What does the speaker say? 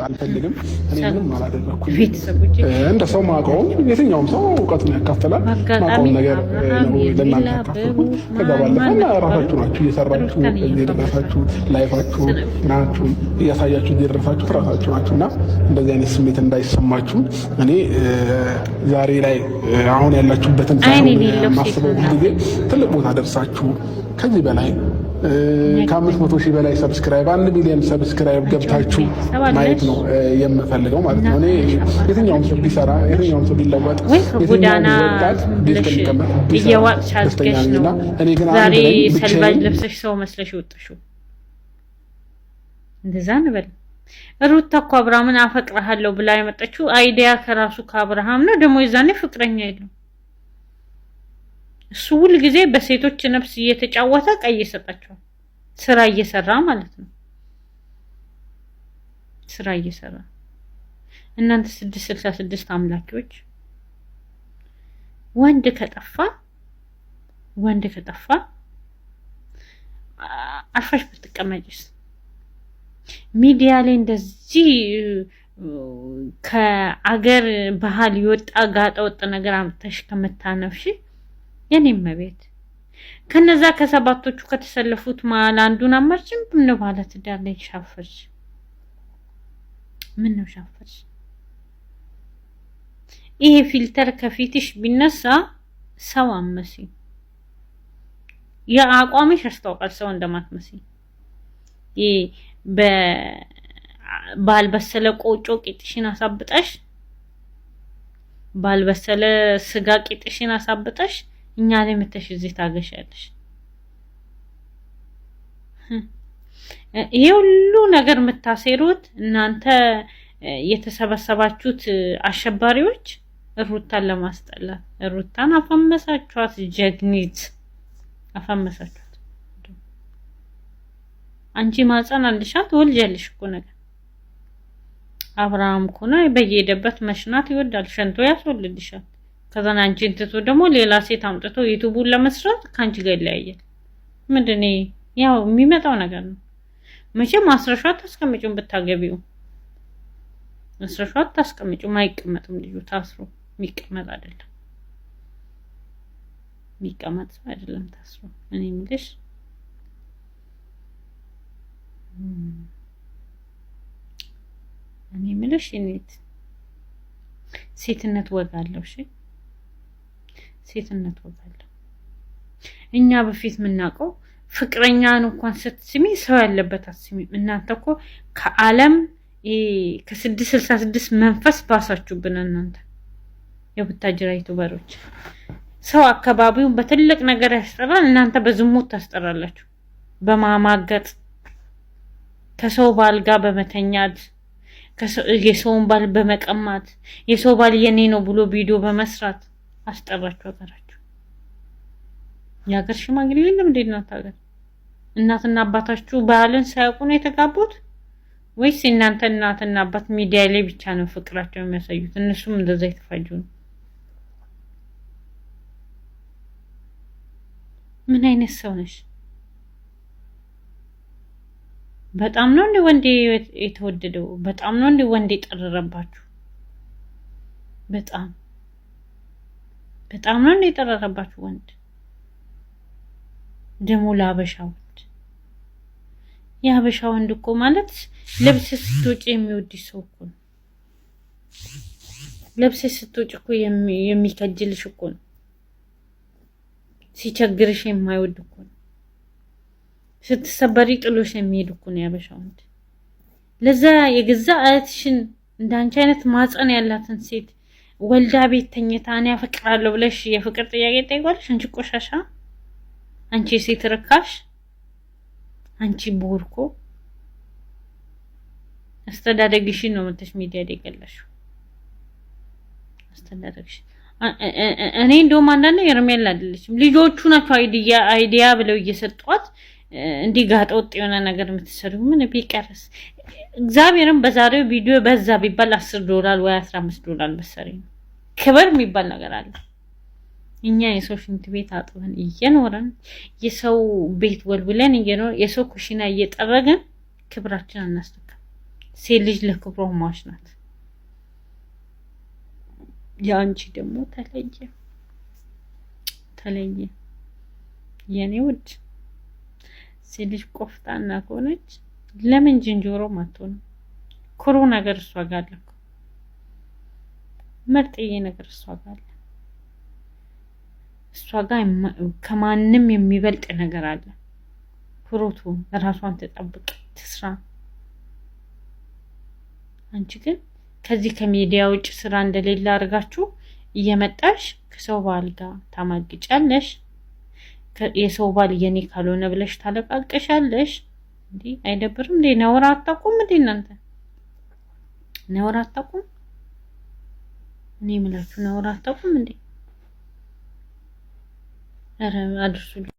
አልፈልግም። እኔ ምንም አላደረኩኝ። እንደ ሰው ማውቀው የትኛውም ሰው እውቀቱን ያካፍላል። ማውቀውን ነገር ነው ለእናንተ ያካፍልኩት። ከዛ ባለፈ ራሳችሁ ናችሁ እየሰራችሁ የደረሳችሁ ላይፋችሁ ናችሁ እያሳያችሁ የደረሳችሁ ራሳችሁ ናችሁ እና እንደዚህ አይነት ስሜት እንዳይሰማችሁ እኔ ዛሬ ላይ አሁን ያላችሁበትን ማስበው ጊዜ ትልቅ ቦታ ደርሳችሁ ከዚህ በላይ ከ500,000 በላይ ሰብስክራይብ 1 ሚሊዮን ሰብስክራይብ ገብታችሁ ማየት ነው የምፈልገው ማለት ነው። እኔ የትኛውም ሰው ቢሰራ የትኛውም ሰው ቢለወጥ ጎዳና እየዋጥሽ አድርገሽ ነው ዛሬ ሰልባጅ ለብሰሽ ሰው መስለሽ ወጥሽው እንደዛ ነበር። ሩታ እኮ አብርሃምን አፈቅርሃለሁ ብላ የመጣችው አይዲያ ከራሱ ከአብርሃም ነው። ደግሞ የዛኔ ፍቅረኛ የለው እሱ ሁሉ ጊዜ በሴቶች ነፍስ እየተጫወተ ቀይ ይሰጣቸዋል። ስራ እየሰራ ማለት ነው። ስራ እየሰራ እናንተ 666 አምላኪዎች ወንድ ከጠፋ አርፈሽ ብትቀመጪስ? ሚዲያ ላይ እንደዚህ ከአገር ባህል ይወጣ ጋጣ ወጥ ነገር አምጥተሽ ከመታነፍሽ የኔም መቤት ከነዛ ከሰባቶቹ ከተሰለፉት ማል አንዱን አመርጭም ነው ማለት ዳር ላይ ሻፈርሽ። ምን ነው ሻፈርሽ? ይሄ ፊልተር ከፊትሽ ቢነሳ ሰው አመሲ የአቋምሽ ያስታውቃል ሰው እንደማትመሲ። ይሄ ባልበሰለ ቆጮ ቂጥሽን አሳብጠሽ ባልበሰለ ስጋ ቂጥሽን አሳብጠሽ እኛ ላይ መተሽ እዚህ ታገሻለሽ። ይሄ ሁሉ ነገር የምታሴሩት እናንተ የተሰበሰባችሁት አሸባሪዎች ሩታን ለማስጠላት። ሩታን አፈመሳችኋት፣ ጀግኒት አፈመሳችኋት። አንቺ ማህፀን አልሻት ወልጃለሽ እኮ ነገር አብርሃም እኮ ነው በየሄደበት መሽናት ይወዳል፣ ሸንቶ ያስወልድሻል። ከዛ አንቺን ትቶ ደግሞ ሌላ ሴት አምጥቶ ዩቲዩቡን ለመስራት ካንቺ ጋር ይለያያል። ምንድነው ያው የሚመጣው ነገር ነው። መቼም አስረሻት ታስቀምጪው ብታገቢው አስረሻት ታስቀምጪው ማይቀመጥም ልጁ ታስሮ የሚቀመጥ አይደለም። የሚቀመጥ አይደለም ታስሮ። እኔ ምልሽ እኔት ሴትነት ወጋለሁ። እሺ ሴትነት ወጋለሁ። እኛ በፊት ምናቀው ፍቅረኛን እንኳን ስትስሚ ሰው ያለበት አትስሚ። እናንተ እኮ ከዓለም ከ666 መንፈስ ባሳችሁብን እናንተ የቡታጅራ ዩቲዩበሮች። ሰው አካባቢውን በትልቅ ነገር ያስጠራል፣ እናንተ በዝሙት ታስጠራላችሁ። በማማገጥ ከሰው ባል ጋር በመተኛት የሰውን ባል በመቀማት የሰው ባል የኔ ነው ብሎ ቪዲዮ በመስራት አስጠራችሁ አገራችሁ። የሀገር ሽማግሌ የለም እንዴት ነው ታገር? እናትና አባታችሁ ባህልን ሳያውቁ ነው የተጋቡት ወይስ እናንተ እናትና አባት ሚዲያ ላይ ብቻ ነው ፍቅራቸው የሚያሳዩት? እነሱም እንደዛ የተፋጁ ነው። ምን አይነት ሰው ነሽ? በጣም ነው እንደ ወንድ የተወደደው። በጣም ነው እንደ ወንድ የጠረረባችሁ። በጣም ነው እንደ የጠረረባችሁ ወንድ ደግሞ ለሀበሻ ወንድ። የሀበሻ ወንድ እኮ ማለት ልብስ ስትወጪ የሚወድ ሰው እኮ ነው። ልብስ ስትወጪ እኮ የሚከጅልሽ እኮ ነው። ሲቸግርሽ የማይወድ እኮ ነው። ስትሰበሪ ጥሎሽ የሚሄድ እኮ ነው የሀበሻ ወንድ። ለዛ የገዛ እህትሽን እንዳንቺ አይነት ማጸን ያላትን ሴት ወልዳ ቤት ተኝታ እኔ አፈቅራለሁ ብለሽ የፍቅር ጥያቄ ጠይቋለሽ? አንቺ ቆሻሻ፣ አንቺ ሴት ርካሽ፣ አንቺ ቦርኮ። አስተዳደግሽን ነው መተሽ ሚዲያ ላይ ገለሽው። አስተዳደግሽ እኔ እንደውም አንዳንዴ የርሜላ አይደለችም ልጆቹ ናቸው አይዲያ ብለው እየሰጧት እንዲህ ጋጠወጥ የሆነ ነገር የምትሰሩ። ምን ቢቀርስ እግዚአብሔርን በዛሬው ቪዲዮ በዛ ቢባል $10 ወይ $15 በሰሪ ነው። ክብር የሚባል ነገር አለ። እኛ የሰው ሽንት ቤት አጥበን እየኖረን የሰው ቤት ወልብለን እየኖር የሰው ኩሽና እየጠረግን ክብራችን አናስተካክል። ሴት ልጅ ለክብሯ ሟች ናት። የአንቺ ደግሞ ተለየ የኔ ውድ። ሴት ልጅ ቆፍጣና ከሆነች ለምን ዝንጀሮ አትሆንም? ኩሩ ነገር እሷ ጋር አለ፣ ምርጥዬ ነገር እሷ ጋር አለ። እሷ ጋር ከማንም የሚበልጥ ነገር አለ። ኩሩቱ ራሷን ትጠብቅ ትስራ። አንቺ ግን ከዚህ ከሚዲያ ውጭ ስራ እንደሌለ አድርጋችሁ እየመጣሽ ከሰው ባል ጋር ታማግጫለሽ። የሰው ባል የኔ ካልሆነ ብለሽ ታለቃቅሻለሽ። እንዴ አይደብርም እንዴ? ነውር አታውቁም እንዴ እናንተ? ነውር አታውቁም? እኔ የምላችሁ ነውር አታውቁም እንዴ? ኧረ አድርሱልኝ።